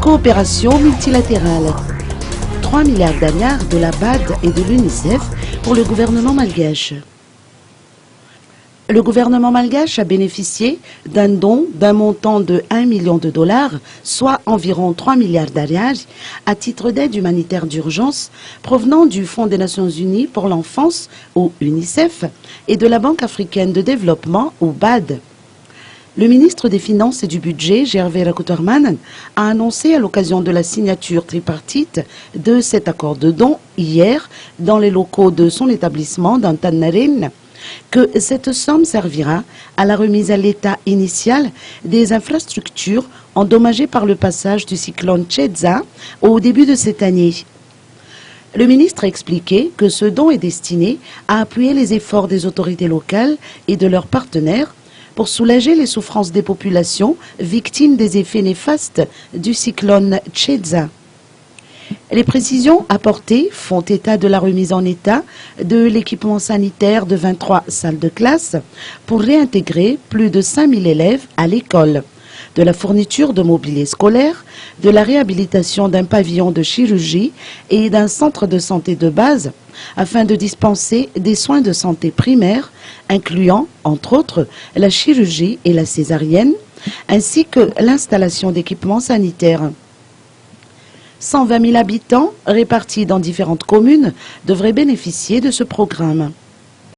Coopération multilatérale. 3 milliards d'aliards de la BAD et de l'UNICEF pour le gouvernement malgache. Le gouvernement malgache a bénéficié d'un don d'un montant de 1 million de dollars, soit environ 3 milliards d'aliards, à titre d'aide humanitaire d'urgence provenant du Fonds des Nations Unies pour l'enfance, ou UNICEF, et de la Banque africaine de développement, ou BAD. Le ministre des Finances et du Budget, Gervais Rakouterman, a annoncé à l'occasion de la signature tripartite de cet accord de don hier dans les locaux de son établissement d'Antannarin que cette somme servira à la remise à l'état initial des infrastructures endommagées par le passage du cyclone Tchedza au début de cette année. Le ministre a expliqué que ce don est destiné à appuyer les efforts des autorités locales et de leurs partenaires pour soulager les souffrances des populations victimes des effets néfastes du cyclone Tchedza. Les précisions apportées font état de la remise en état de l'équipement sanitaire de 23 salles de classe pour réintégrer plus de 5000 élèves à l'école, de la fourniture de mobilier scolaire, de la réhabilitation d'un pavillon de chirurgie et d'un centre de santé de base afin de dispenser des soins de santé primaires, incluant, entre autres, la chirurgie et la césarienne, ainsi que l'installation d'équipements sanitaires. 120 000 habitants répartis dans différentes communes devraient bénéficier de ce programme.